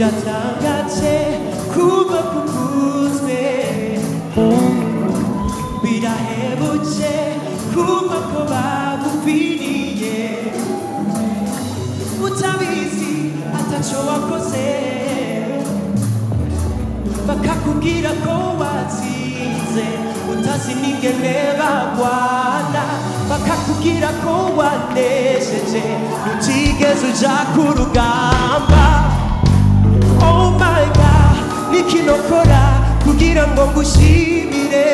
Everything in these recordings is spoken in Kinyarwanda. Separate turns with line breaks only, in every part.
biratangate kuba kukuzwe birahebuje kuba ko bagupfiriye utabizi ataco wakoze bakakubwira ko watsinze utazi n'ingene bagwana bakakubwira ko wanesheje utigeze uja ku rugamba. Oh my God, nikinokora kugira ngo ngushimire.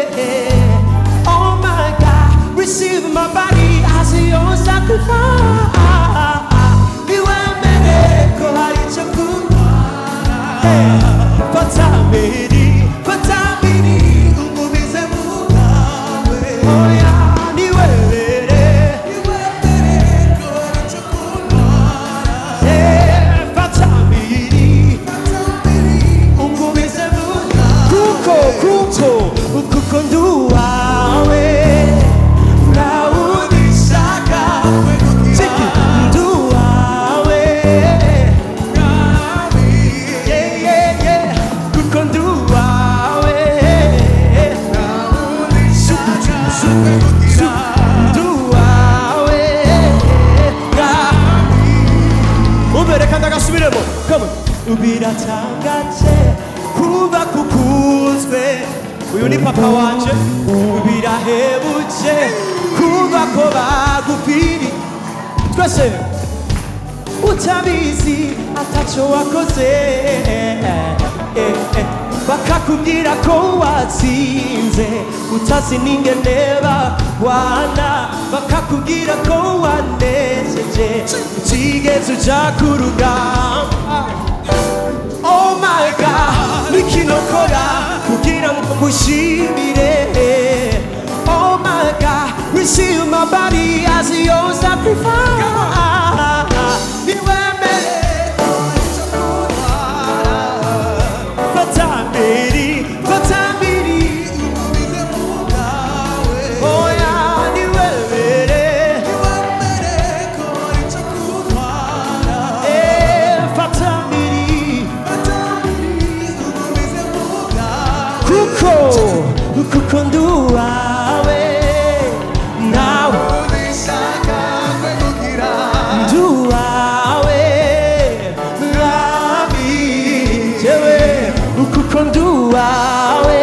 Oh my God, receive my body as your sacrifice. Niwemere ko hari ico kuntwara. Fatamiri, fatamiri, ungumize mu bwawe. Oh yeah, niwemere ko hari ico kuntwara. Fatamiri, ungumize mu bwawe. Kuko nduwawe. Biratangate kuba kukuzwe. Uyu ni papa wanje. Birahebuje kuba ko bagupfiriye. Twese utabizi ataco wakoze bakakubwira ko watsinze utazi n'ingene bagwana bakakubwira ko wanesheje utigeze uja ku rugamba. Oh my God, nikinokora kugira ngo ngushimire. Oh my God, receive my body as your sacrifice. Niwemere fatamiri, fatamiri, ungumize mu bwawe. Oh yeah, niwemere ko hari ico kuntwara. Fatamiri, kuko nduwawe nawe unishaka kwegukira. Nduwawe mwami jewe kuko nduwawe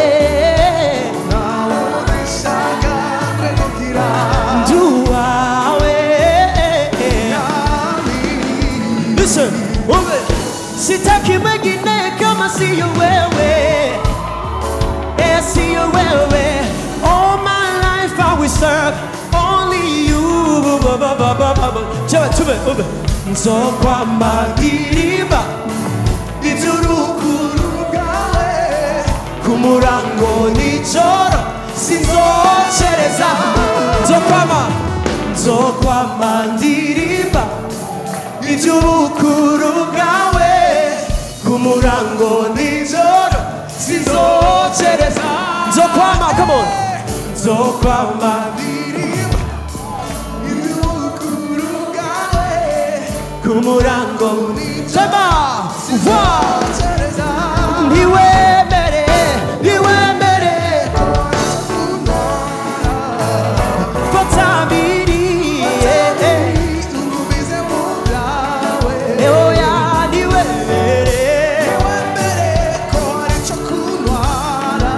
nawe unishaka kwegukira. Nduwawe mwami. Listen, sitaki mwingine kama siyo wewe. See you well. All my life I will serve only you. Nzokwama ndirimba ivy'urukundo rwawe kumurango nijoro sinzocereza. Nzokwama ndirimba ivy'urukundo rwawe kumurango nijoro sinzocereza. Nzokwama, come on. Nzokwama ndirimba ivy'urukundo rwawe kumurango nijoro sinzocereza. Niwemere fatamiri, ungumize mu bwawe. Oh yeah, niwemere ko hari ico kuntwara.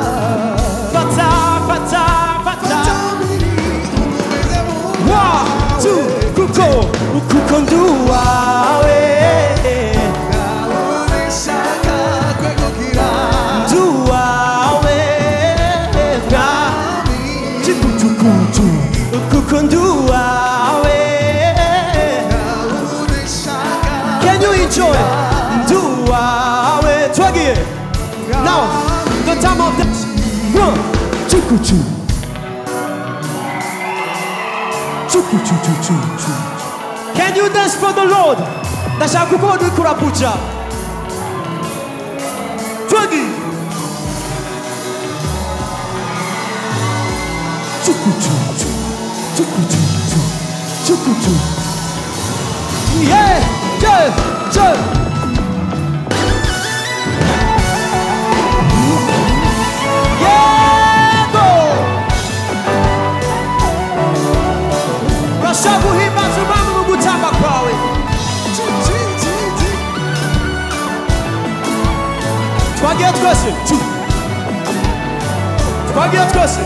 Kuko nduwawe unishaka kwegukira. Nduwawe mwami kuko nduwawe unishaka. Can you enjoy? Nduwawe twagiye. Now the time of dance. One, chukuchu. Can you dance for the Lord? Ndashaka kuko uri kurapuja. Twagi. Yeah. twese twagiye twese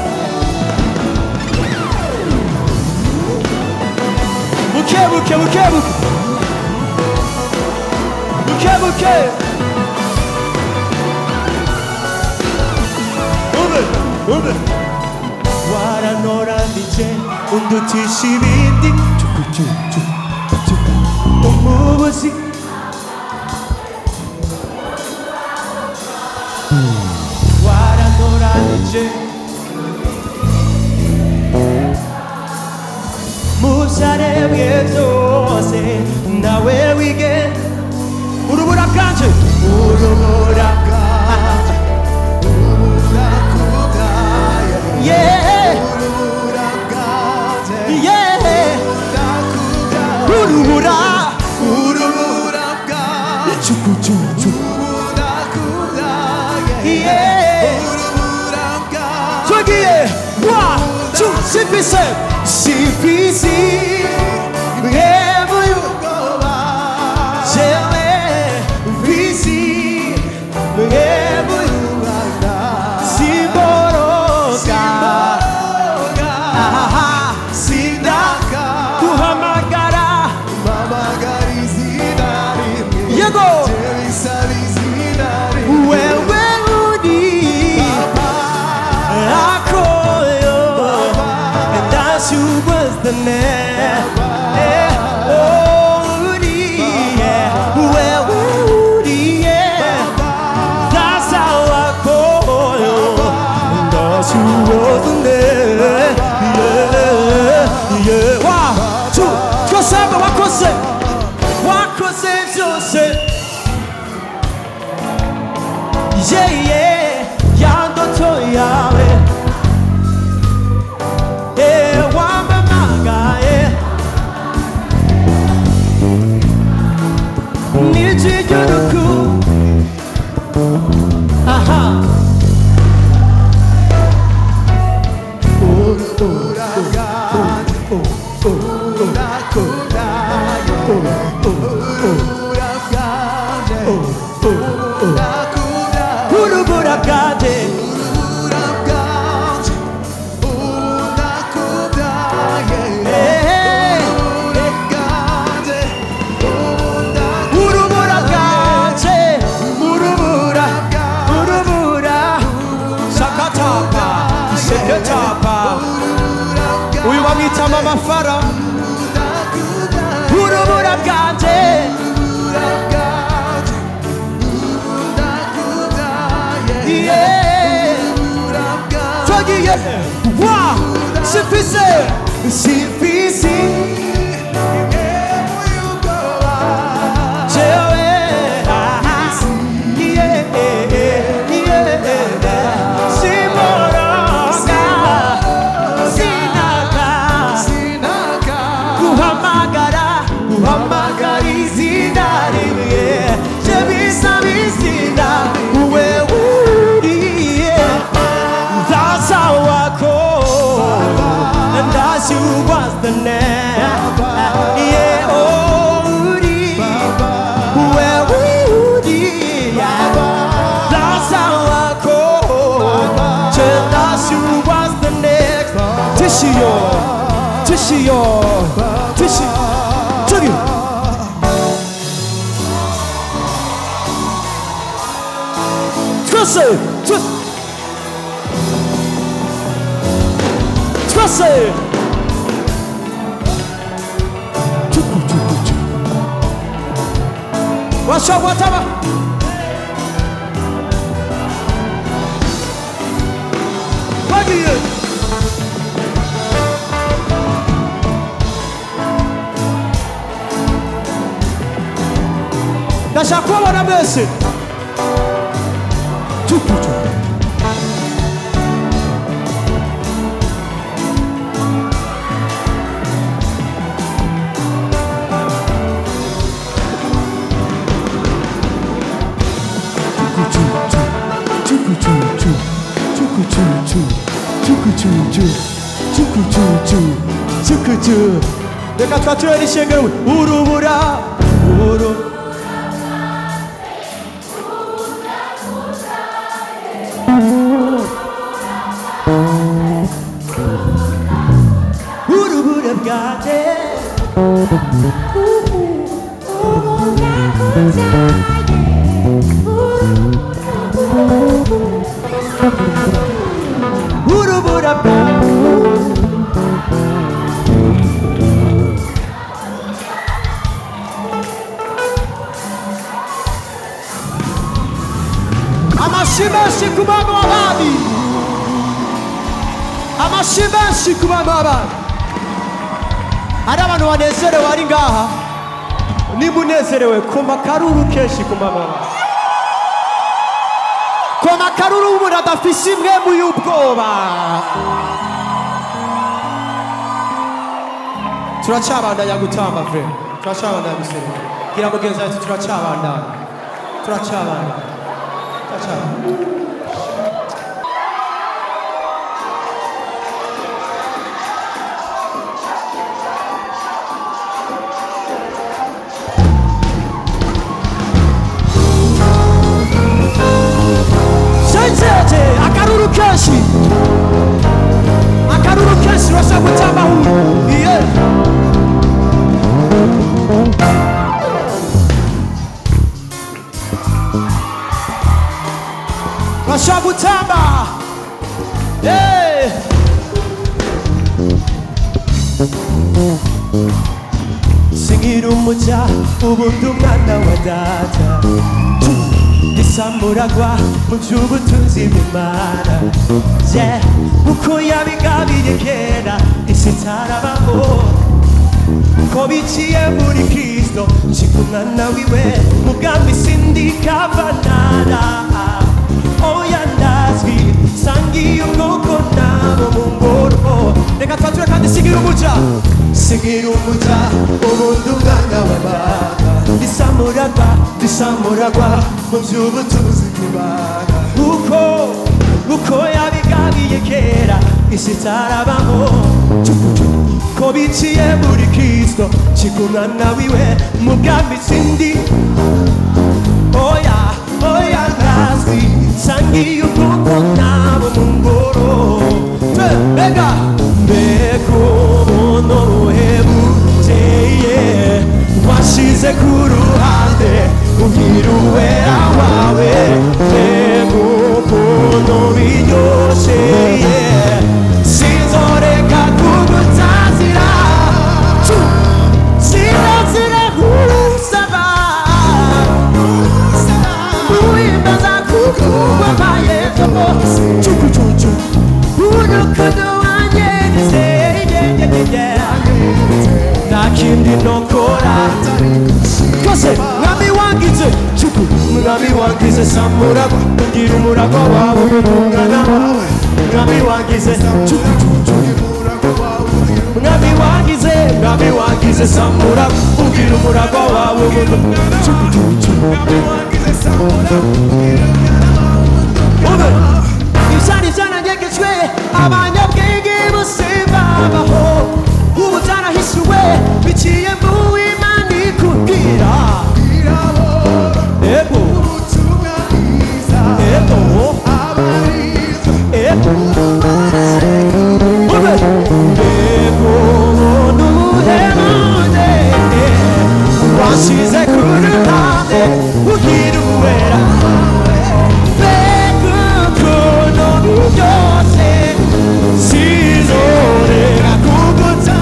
buke buke buke buke buke buke waranoranije undutisha ibindi umubuzi waranoranije mubyaremwe byose nawe wige urubura bwanje urubura bwanje yeah urubura bwanje yeah urubura bwanje chukuchuchu yeah urubura bwanje twagiye 1 2 CPC wherever you go CPC wherever you are Simboroga Sidaka Kuhamagara Mamagari Zidari Yego Wewe udi Akoyo And that's who was the man Oh udi Wewe udi That's how I call you And that's who was the man Yeah 1 2 Twasaba wakoze byose Yeah yeah Yandoto yawe Wamamaga Nijijuruku Aha Uyu bamwita Mama Fara urubura bwanje yeah twagiye wa CPC you was the name, yeah, oh, Woody, where Woody, that's how I call, that's you was the next, Tishio, to you. Trust it. Watch out, whatever. Baggy. That's a common mercy. Reka twaturere ishengero urubura ubusore bwanjye urubura bwawe amashyi menshi ku bana b'abandi amashyi menshi ku bana b'abandi hari abantu banezerewe ari ngaha niba unezerewe koma akaruru kenshi ku bana b'abandi koma akaruru umuntu adafise imwe mu y'ubwoba turacabandanya gutamba vre turacabandanya gusenga gira mugenzi wacu turacabandanya turacabandanya akaruru kenshi urashaka gutamba huye urashaka gutamba singira umuja ubundi umwana wa data isamuragwa mu by'ubutunzi bw'Imana uko yabigabiye kera isi itarabaho ko biciye muri Kristo nshika umwana wiwe mugambi sindikavanara oya ndazwi sangiye ubwoko nabo mu ngoro reka twature kandi sigira umuja ubundi umwana w'Imana isamuragwa mu by'ubutunzi bw'Imana uko yabigabiye kera isi itarabaho ko biciye muri Kristo nshika umwana wiwe mugambi sindi oya ndazwi sangiye ubwoko nabo mu ngoro mbega umuntu uhebuje washize ku ruhande ugira uwera wawe mbega ukuntu biryoshe sinzoreka kugutazira sinazira gusaba uwimbaza kukubabaye cucucucu urukundo wanjye nizeye nta kindi nokora kose mwami wangize cuku mwami wangize samuragwa ugira umurago wawe umwana wawe mwami wangize cuku mwami wangize samuragwa ugira umurago wawe cuku ibyari byanagegejwe abanyabwenge bose babaho ubu byarahishuwe biciye mu Imana ikubwira ego ubutumwa bwiza ego nuhemane wasize ku ruhande ugira uwera mbega ukuntu byose sizorera kuguta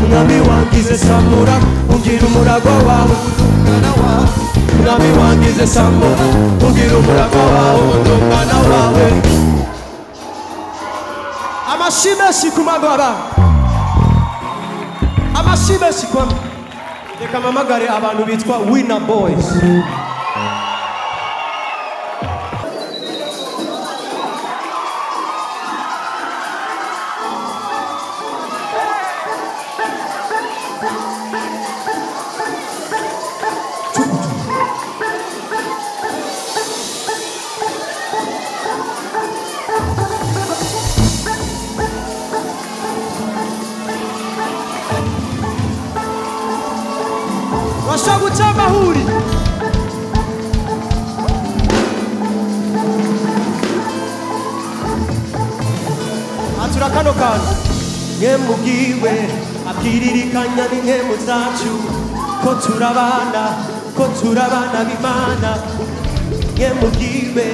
Mwami wangize samura ugira umurago wawe Mwami wangize samura ugira umurago wawe umwana wawe Amashimwe kumababa. Amashimwe kwa. Reka mamagare abantu bitwa Winner Boys. Washagu chamahuri atura kano kano ngemugiwe akiririkanya n'intemu zacu ko turabana b'Imana ngemugiwe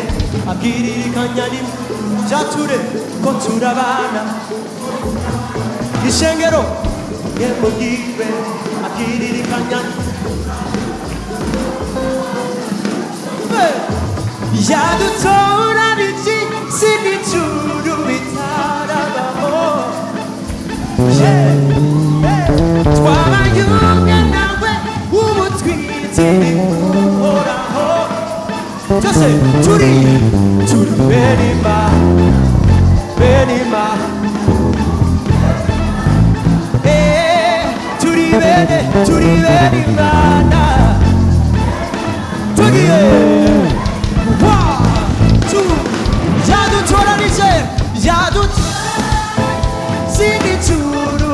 akiririkanya n'ibyature ko turabana ishengero ngemugiwe akiririkanya yadutora biki sinijuru bitarabaho twabayumwe nawe ubu twitiri uhoraho byose turi benima turi benimana tugiye yadutoranije sinijuru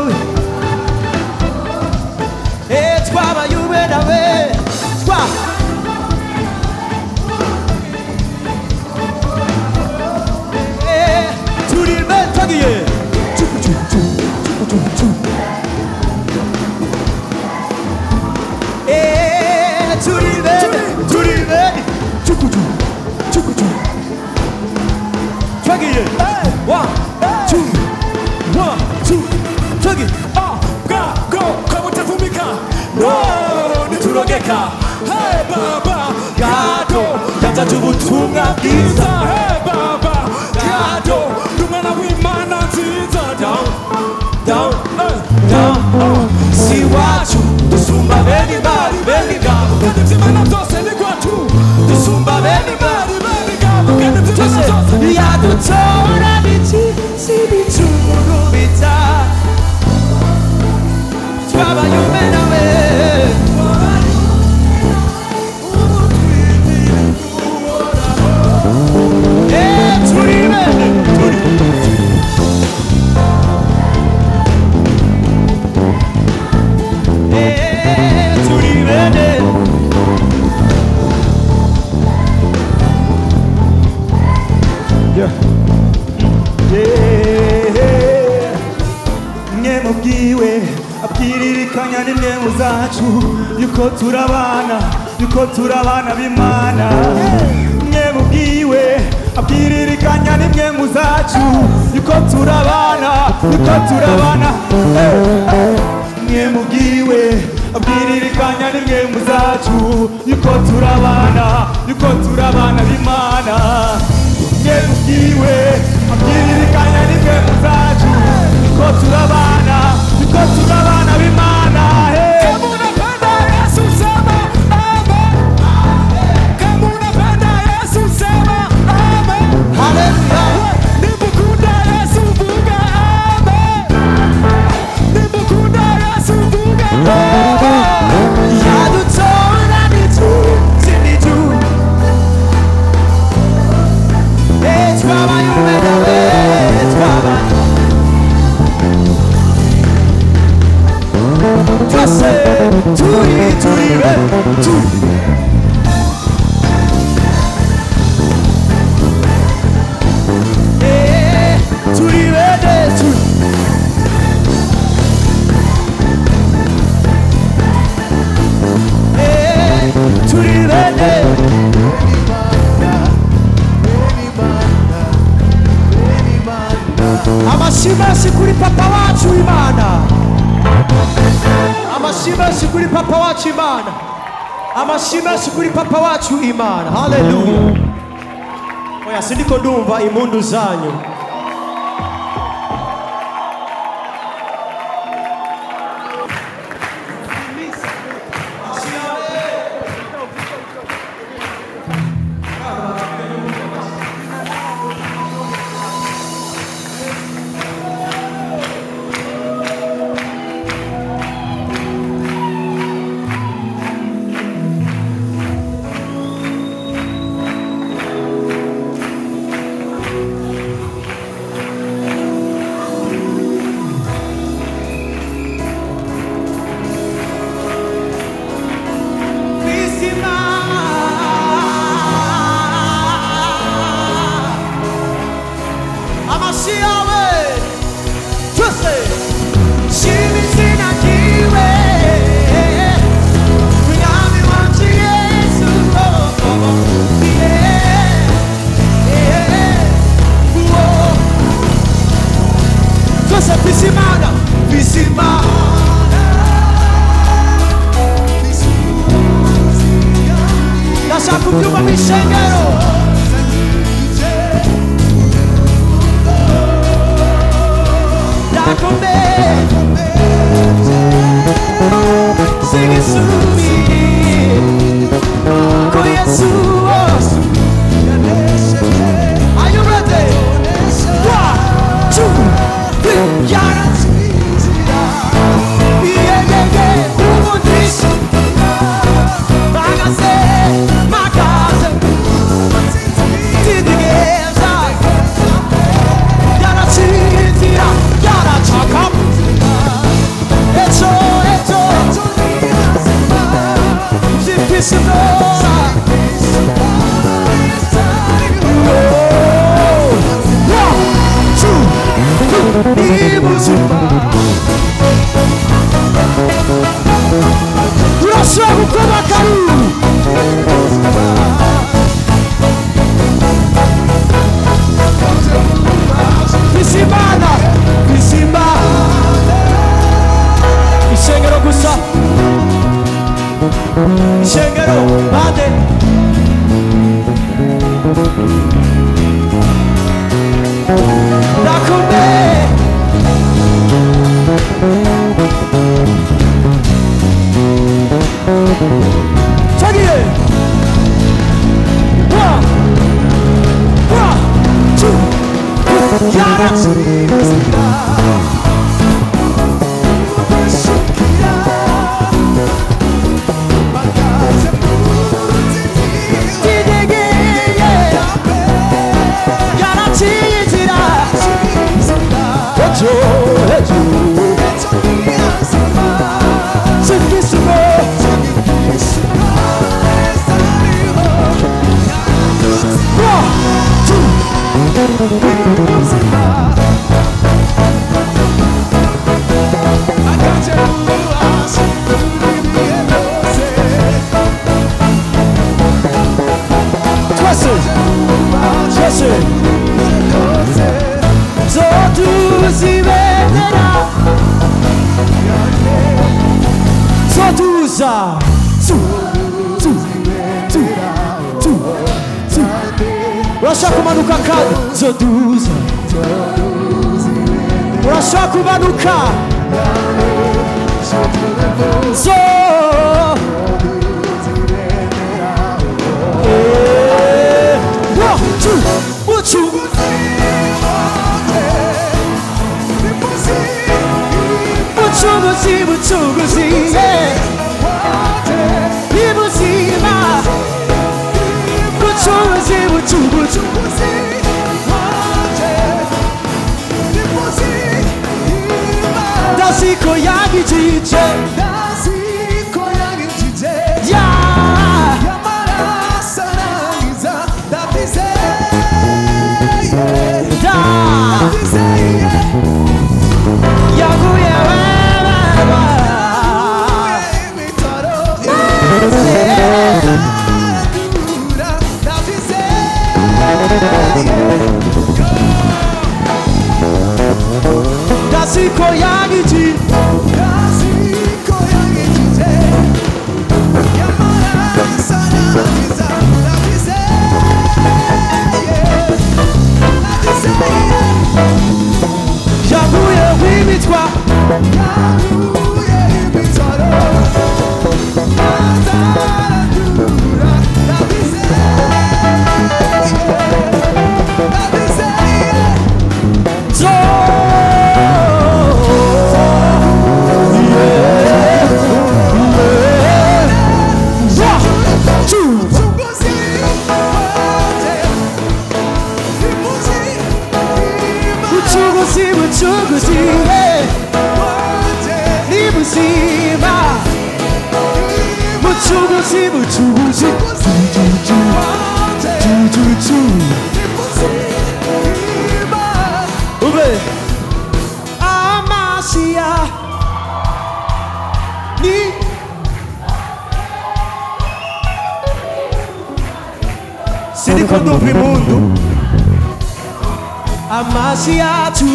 twabayumwe nawe turi tugiye One, two, tug it. Go, come with the fumika. No, niturogeka. Hey, Baba, Gado, Gata Jubutunga, Giza. Hey, Baba, Gado, Dumana Wimana, Tiza. Down. See what you, the Sumba, anybody, very gabo. Get the Timana toss and the Guatu. The Sumba, anybody, very gabo. Get the Timana toss and the Guatu. Sinijuru bita twabayumwe nawe turi bene ngemugiwe abwiririkanya n'intemu zacu yuko turabana b'Imana ngemugiwe abwiririkanya n'intemu zacu yuko turabana ngemugiwe abwiririkanya n'intemu zacu yuko turabana b'Imana ngemugiwe abwiririkanya n'intemu zacu yuko turabana b'Imana kama unapenda Yesu sema amen kama unapenda Yesu sema amen haleluya nimukunda Yesu vuga amen nimukunda Yesu vuga yadutora siniju twabayumwe nawe turi amashimwe kuri papa wacu Imana amashimwe kuri papa wacu Imana amashimwe kuri papa wacu Imana haleluya oya sindiko ndumva impundu zanyu Urashaka kandi zoduza urashaka kumanuka zo 다시 고향이 지제 다시 고향이 지제 야 야마라 사랑이자 다비세 다비세 야구야 와와와 미터로 다비세 다시 고향이지 다시 고향이지 야마라 사랑이자 다비세 야구의 위mit과 야구의 위mit처럼 나타나두라 다비세 다비세 Silicon do mundo amaciado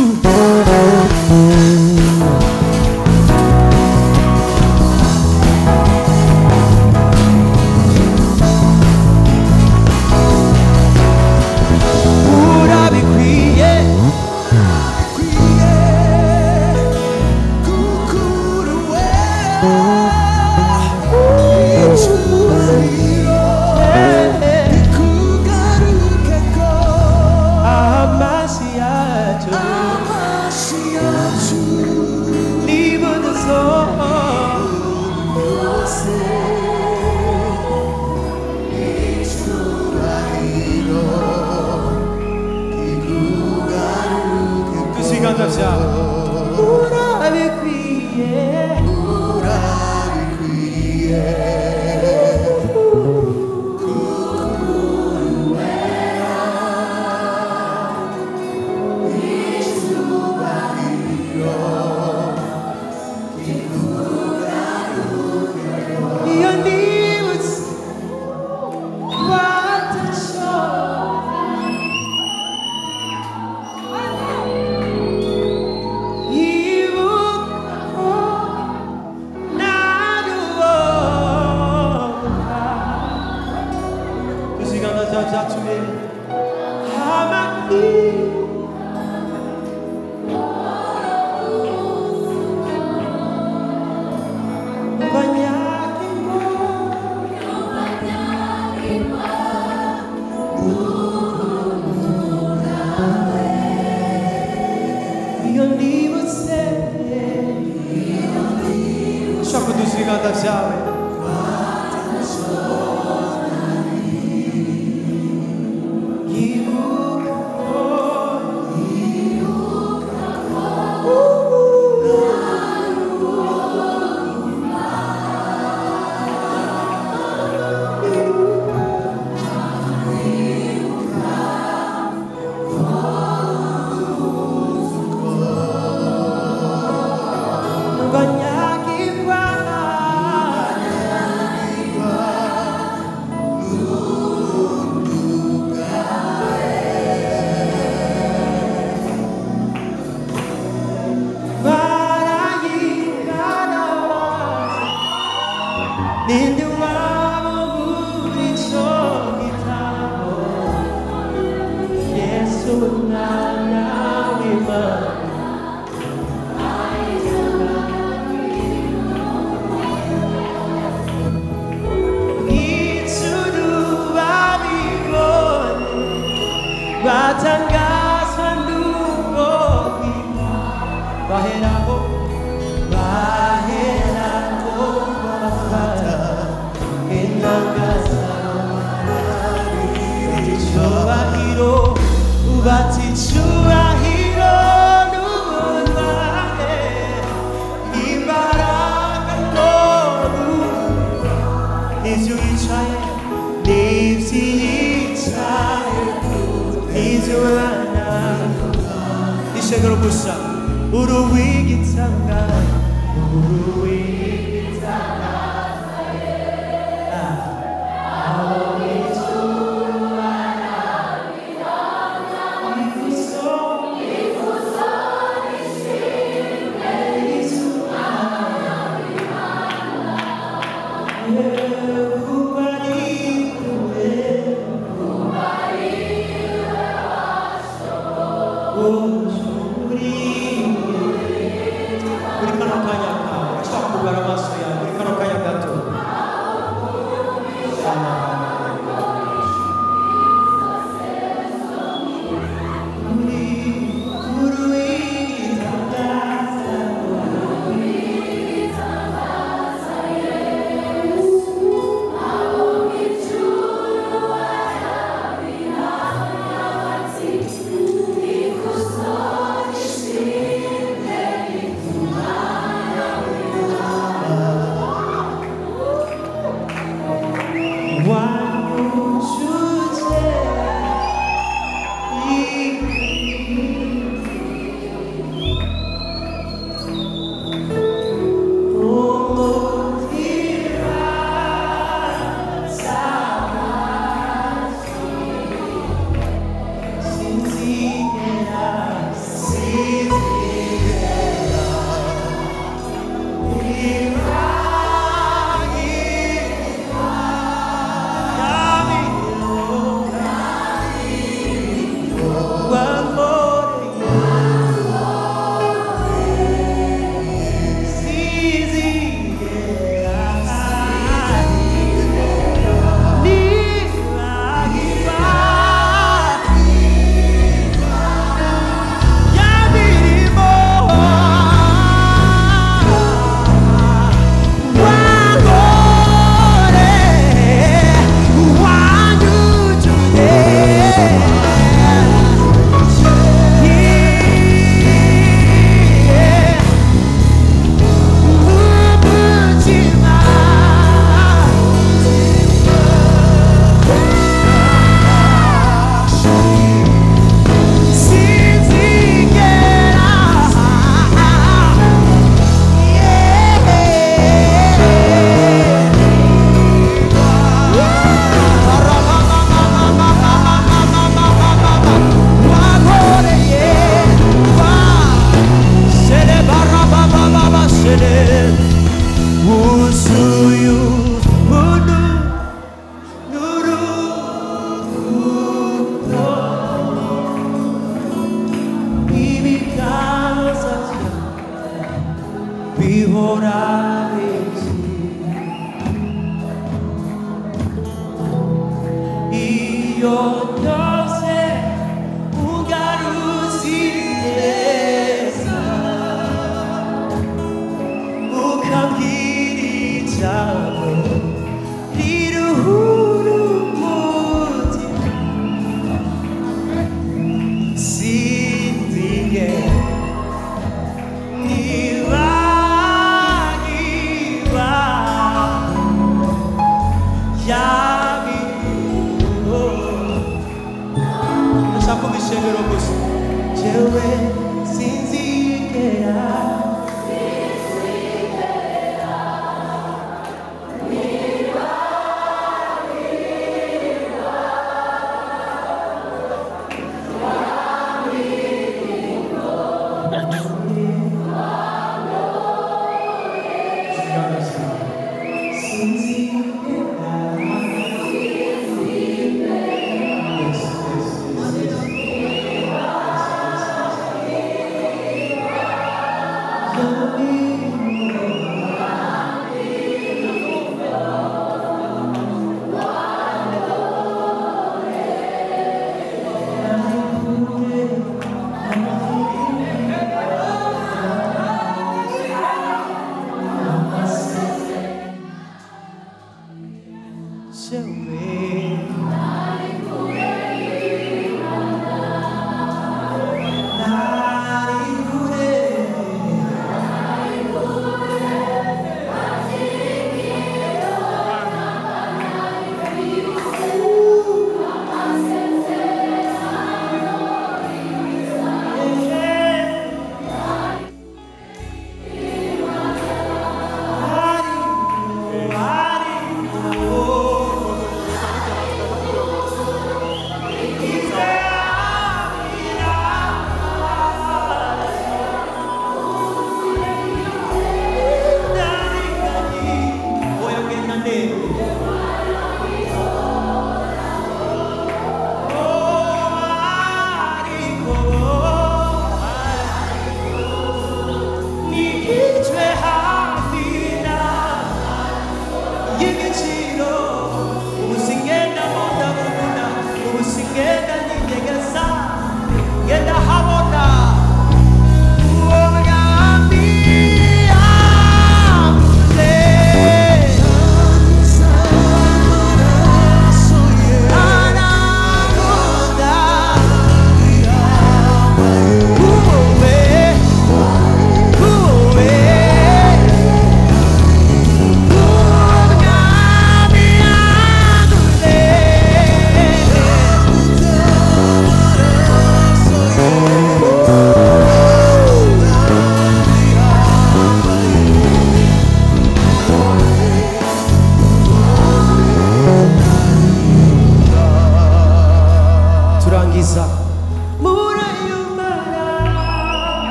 vyawe urabikwiye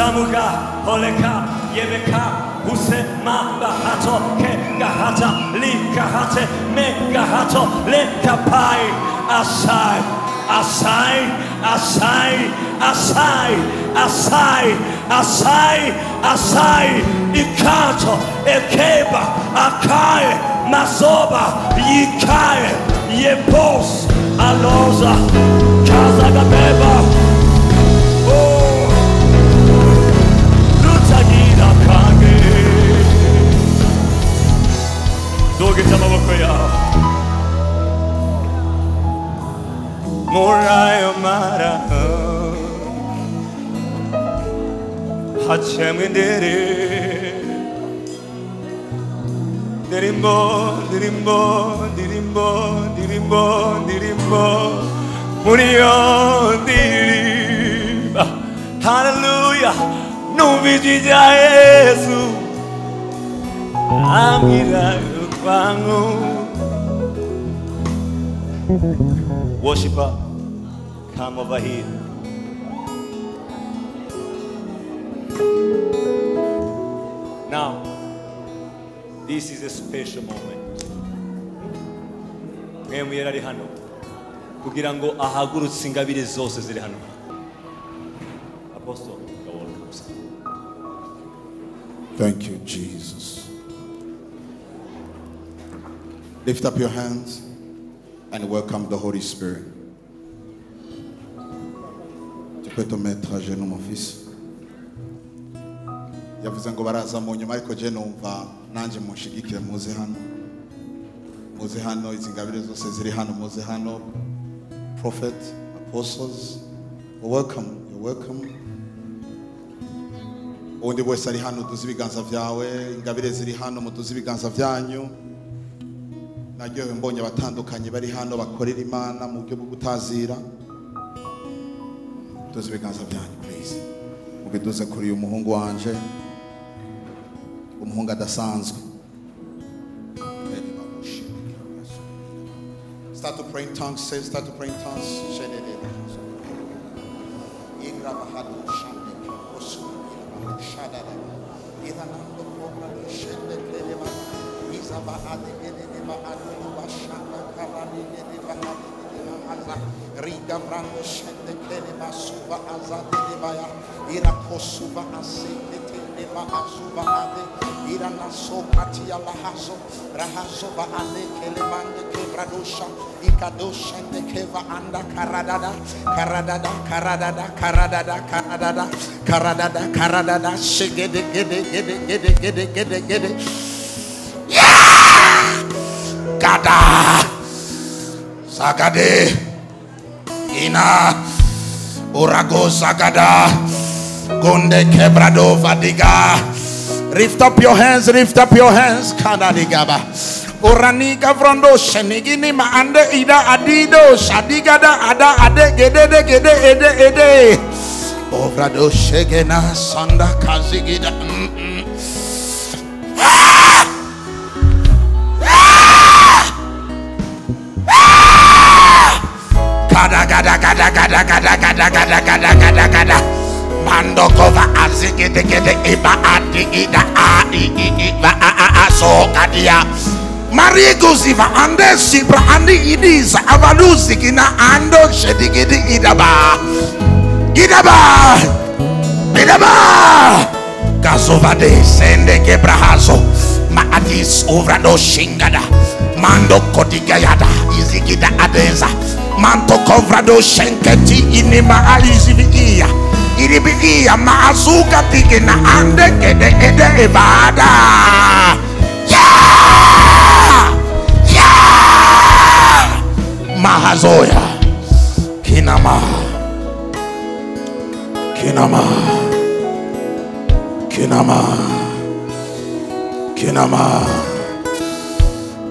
Samuka, Holeka, Yebeka, Usema bahato ke gahata li kahate me gahato le kapai asai asai asai asai asai asai asai ikato ekeba akae masoba yikae yepos aloza kaza gabeba oh lutagira kage doge tamaboko yao Moraya mara Hachamendere Dirimbo dirimbo dirimbo dirimbo dirimbo Murio diriba Hallelujah No vijija Yesu Amira kwangu Worshipper, come over here. Now, this is a special moment. When we are at hano, kugira ngo ahagurutse ingabire zose ziri hano. Apostle, you're welcome.
Thank you, Jesus. Lift up your hands and welcome the Holy Spirit. Tu peux te mettre à genoux, mon fils. Yavuze ngo baraza mu nyuma ariko je numva nanje munshigikire muze hano. Muze hano izi ngabire zose ziri hano muze hano. Prophet, apostles, you're welcome. You're welcome. Undi wese ari hano duzi ibiganza vyawe, ingabire ziri hano muduzi ibiganza vyanyu. Naryohewe mbonye abatandukanye bari hano bakorera Imana mu buryo bwo gutazira. Tuzi ibiganza byanyu please. Mubiduze kuri uyu muhungu wanje. Umuhungu adasanzwe. Start to pray in tongues. Say, start to pray in tongues. Riga brando shende kelema suva azade debaya ira kosuva asende kelema asuva ade ira naso katia lahaso rahaso va ade kelemande kebradosha ikadosha ende keva anda karadada karadada karadada karadada karadada karadada karadada shegede gede gede gede gede gede gede yeah gada sagade ina urago sagada gonde kebrado vadiga. Lift up your hands, lift up your hands. Kanadigaba uraniga vrondo shenigini maande ida adido shadigada ada ade gede de gede ede ede ovrado shegena sanda kazigida gada gada gada gada gada gada gada gada gada gada mando kova azigede gede iba adi ida adi iba a so kadia marigo ziva ande sibra andi idiza avaluzi kina ando shedigede idaba idaba idaba gazovade sende kebrahazo maadis ovrado shingada mando kodigayada izigida adeza manto kovrado shenketi inima aliziviia iribiia maazuka tigina ande kede ede evada yeah yeah mahazoya kinama kinama kinama kinama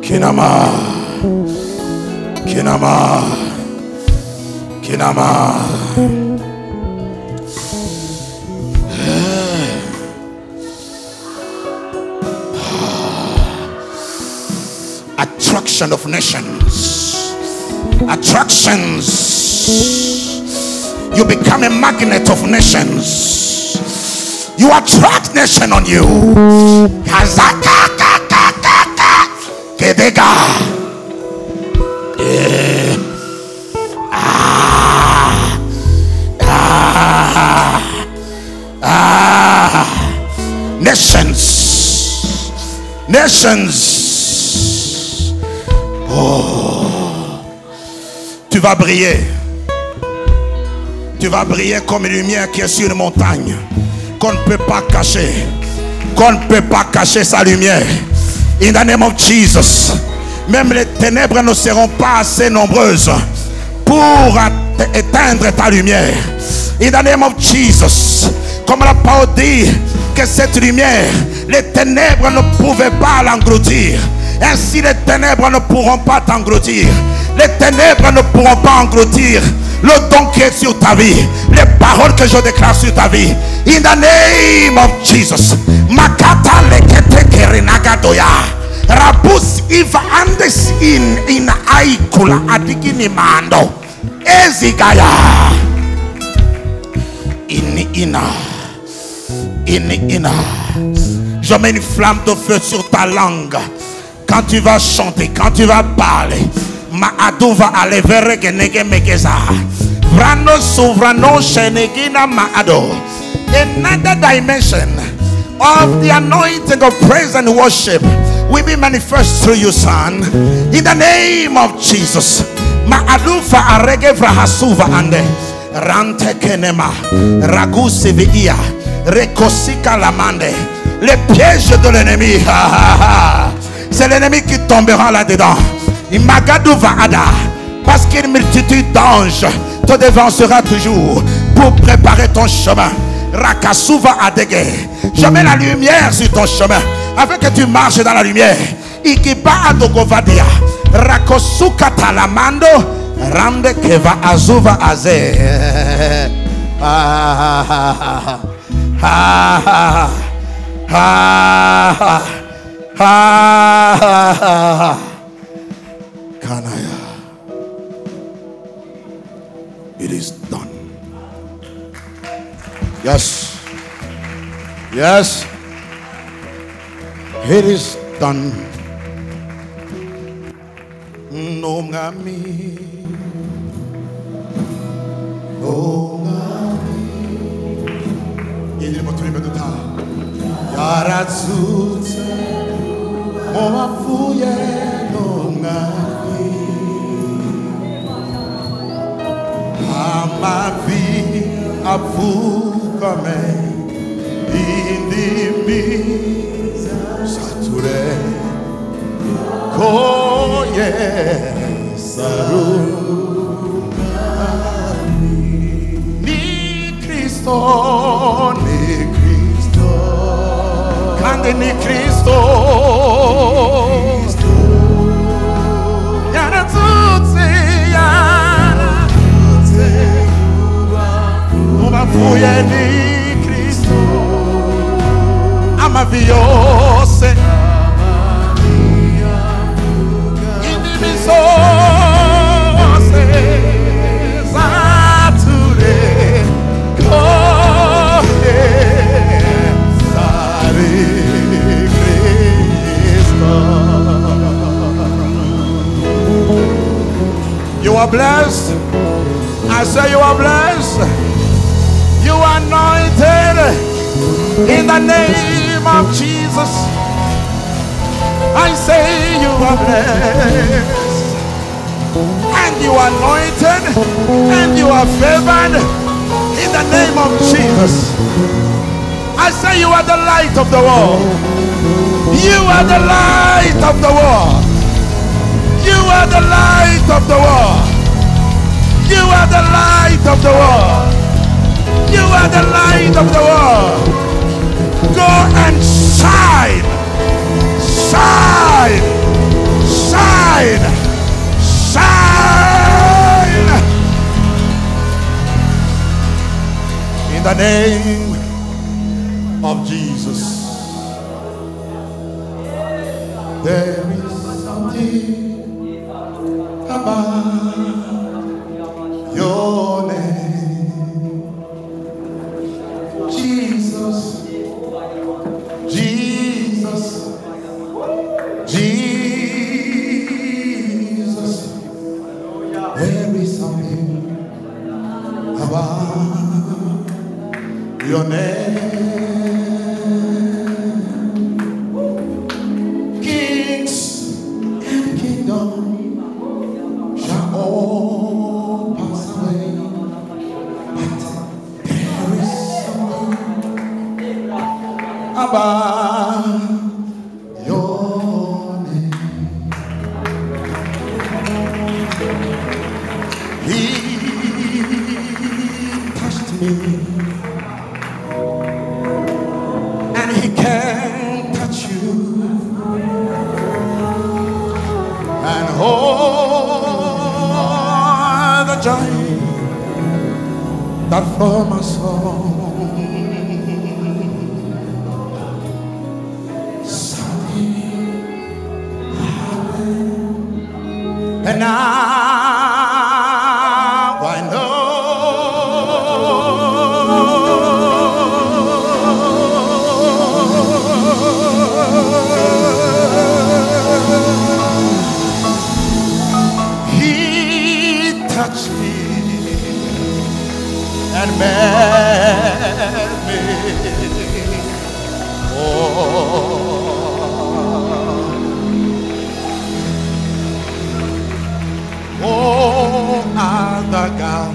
kinama kinama kinama attraction of nations, attractions. You become a magnet of nations. You attract nation on you. Kedega. Nations. Oh. Tu vas briller. Tu vas briller comme une lumière qui est sur une montagne, qu'on ne peut pas cacher. Qu'on ne peut pas cacher sa lumière. In the name of Jesus. Même les ténèbres ne seront pas assez nombreuses pour éteindre ta lumière. In the name of Jesus. Comme la parole dit que cette lumière, les ténèbres ne pouvaient pas l'engloutir. Ainsi les ténèbres ne pourront pas t'engloutir. Les ténèbres ne pourront pas engloutir le don qui est sur ta vie, les paroles que je déclare sur ta vie. In the name of Jesus. Makata lekete kerenagadoya. Rabus iva andes in aikula adigini mando. Ezigaya. Ina. Je mets une flamme de feu sur ta langue. Quand tu vas chanter, quand tu vas parler, Maadova alevere genege megeza. Vrano sovrano shenegina maado. Another dimension of the anointing of praise and worship will be manifest through you, son. In the name of Jesus. Maadufa arege vrahasuva ande. Rante kenema. Ragusi viia. Rekosika lamande. Les pièges de l'ennemi. C'est l'ennemi qui tombera là-dedans. Imagadou Vaada, parce qu'une multitude d'anges te devancera toujours pour préparer ton chemin. Rakasuva Adege, je mets la lumière sur ton chemin afin que tu marches dans la lumière. Ikiba Adogovadia, Rakosuka Talamando, Rande Keva Azuva Aze. Kanaya. It is done. Yes. Yes. It is done. No ngami. No ngami. Il est votre de ta. Yaratsutse. Moafuye no ngami. Amavi afukame indimi sature koye sarungami ni Cristo kande ni Cristo yana tutsi Fuye ni Cristo amaviose indivisose sature kohe sare Cristo. You are blessed. I say you are blessed. You are anointed in the name of Jesus. I say you are blessed, and you are anointed, and you are favored in the name of Jesus. I say you are the light of the world. You are the light of the world. You are the light of the world. You are the light of the world. You are the light of the world. Go and shine. Shine. Shine. Shine. In the name of Jesus. There is something about your name. Jesus. your name. He touched me, and he can touch you, and hold the joy that for my soul. And now I know He touched me and made me whole. Oh, other God,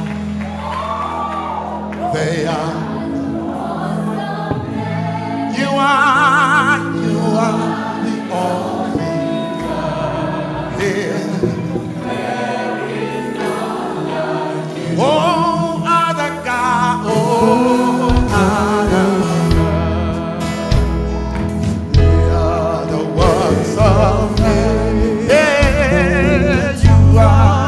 they are. You are the only God here. Oh, other God, oh, other God, they are the works of man. Yeah, you are.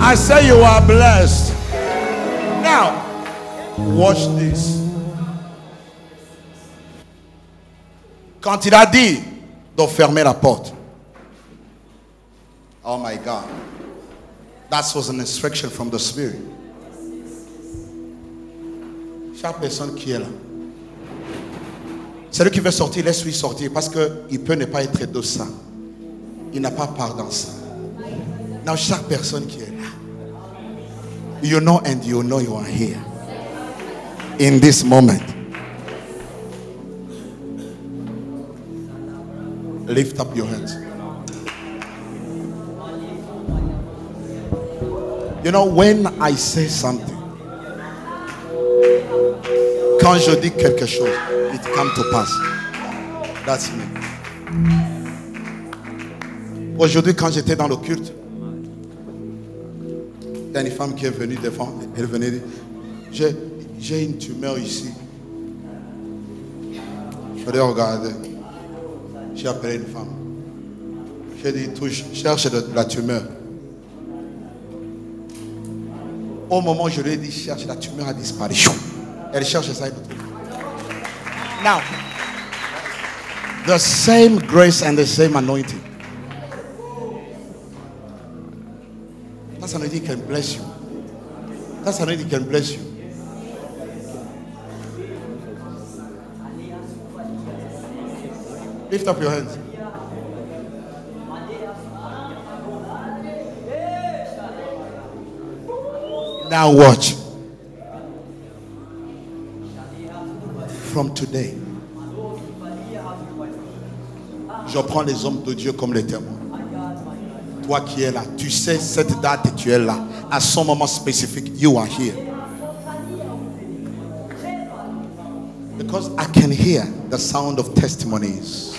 I say you are blessed. Now, watch this. Quand il a dit de fermer la porte, oh my God, that was an instruction from the Spirit. Chaque personne qui est là, celui qui veut sortir, laisse-lui sortir parce qu'il peut ne pas être de ça. Il n'a pas part dans ça. Now, chaque personne qui est là, you know and you know you are here in this moment. Lift up your hands. You know, when I say something, quand je dis quelque chose, it comes to pass. That's me. Aujourd'hui, quand j'étais dans le culte, il y a une femme qui est venue devant, elle venait dire, j'ai une tumeur ici. Je l'ai regardé. J'ai appelé une femme. J'ai dit, touche, cherche la tumeur. Au moment où je lui ai dit, cherche, la tumeur a disparu. Elle cherche ça et tout. Now, the same grace and the same anointing. That's anointing can bless you. That's anointing can bless you. Lift up your hands. Now watch. From today, je prends les hommes de Dieu comme les témoins. Toi qui es là, tu sais cette date et tu es là. À son moment spécifique, you are here. Because I can hear the sound of testimonies.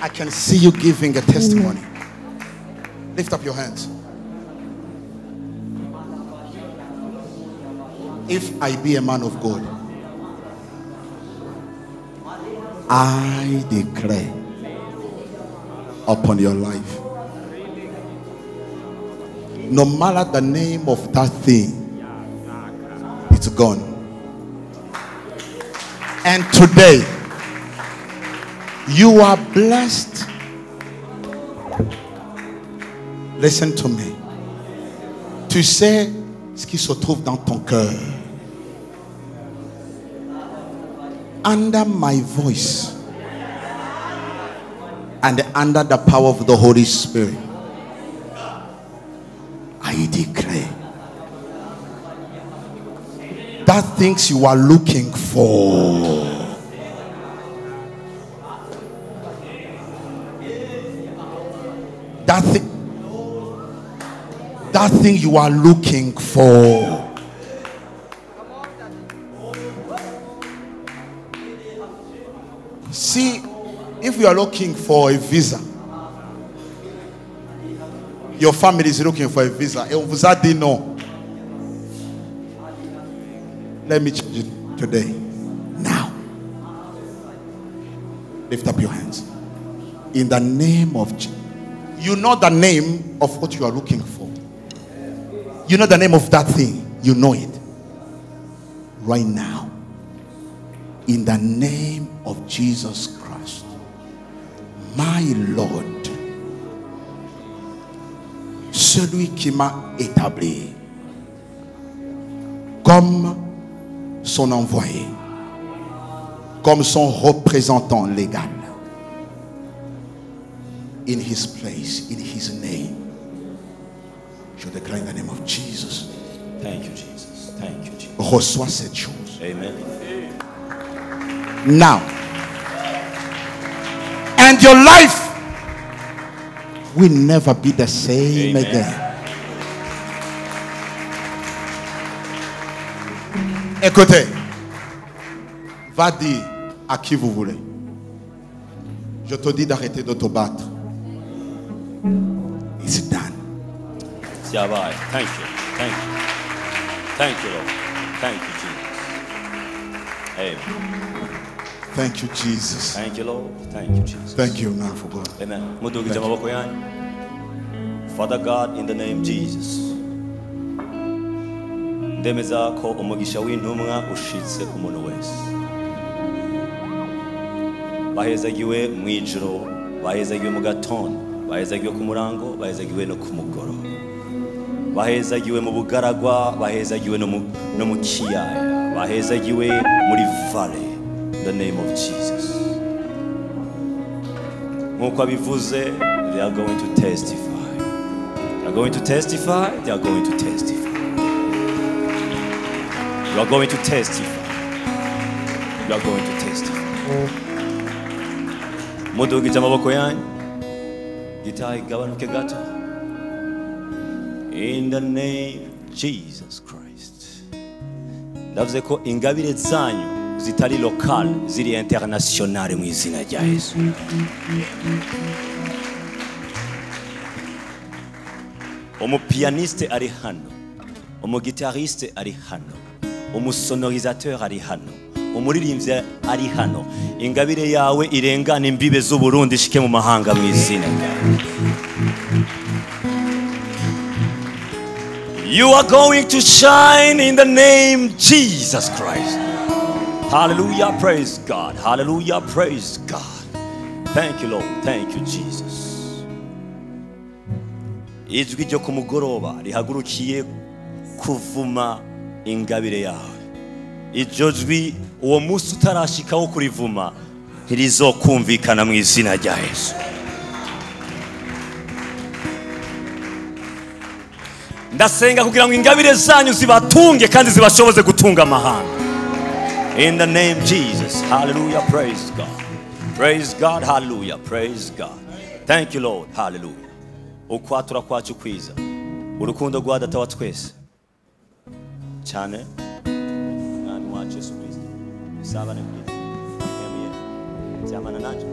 I can see you giving a testimony. Lift up your hands. If I be a man of God, I declare upon your life, no matter the name of that thing, it's gone. And today, you are blessed. Listen to me. Tu sais ce qui se trouve dans ton cœur. under my voice and under the power of the Holy Spirit, I declare that things you are looking for, that thing you are looking for, see, if you are looking for a visa, your family is looking for a visa, et on vous a dit non. Let me change it today. Now. Lift up your hands. In the name of Jesus. You know the name of what you are looking for. You know the name of that thing. You know it. Right now. In the name of Jesus Christ. My Lord. Celui qui m'a établi comme son envoyé, comme son représentant légal, in his place, in his name. Je déclare in the name of Jesus.
Thank you, Jesus. Thank you, Jesus.
Reçois cette chose.
Amen.
Now. And your life will never be the same
Amen.
again. Écoutez, va dire à qui vous voulez. Je te dis d'arrêter de te battre. It's done.
Yabai. Thank you. Thank you. Thank you, Lord. Thank you, Jesus. Amen.
Thank you, Jesus.
Thank you, Lord. Thank you, Jesus.
Thank you, man, for God.
Amen. Mudugije amaboko yanyu. Father God, in the name of Jesus. Ndemeza ko umugisha w'intumwa ushitse ku muntu wese. Bahezagiwe mu ijoro, bahezagiwe mu gatondo, bahezagiwe ku murango, bahezagiwe no ku mugoroba. Bahezagiwe mu bugaragwa, bahezagiwe no mu kiyaya, bahezagiwe muri valley. In the name of Jesus. Nkuko abivuze, they are going to testify. They are going to testify. They are going to testify. You are going to testify. You are going to testify. Mudugije amaboko yanyu. Gitaha igabanuke gato. In the name of Jesus Christ. Ndavuze ko ingabire zanyu zitari local, ziri international mu izina rya Yesu. Umupianiste ari hano, umugitariste ari hano, umusonorisateur ari hano, umuririmbyi ari hano. Ingabire yawe irengana imbibe z'u Burundi ishike mu mahanga mu izina rya Yesu. You are going to shine in the name of Jesus Christ. Hallelujah, praise God. Hallelujah, praise God. Thank you, Lord. Thank you, Jesus. Ijwi ryo ku mugoroba rihagurukiye kuvuma ingabire yawe. Iryo jwi uwo munsi utarashikaho kurivuma ntirizokumvikana mu izina rya Yesu. Ndasenga kugira ngo ingabire zanyu zibatunge kandi zibashoboze gutunga amahanga. In the name of Jesus. Hallelujah. Praise God. Praise God. Hallelujah. Praise God. Thank you, Lord. Hallelujah. Ukwatura kwacu kwiza. Urukundo rwa data wa twese. Cyane. Mwami wacu Yesu Kristo. Sabane Kristo. Yamiye. Cyamana nanje.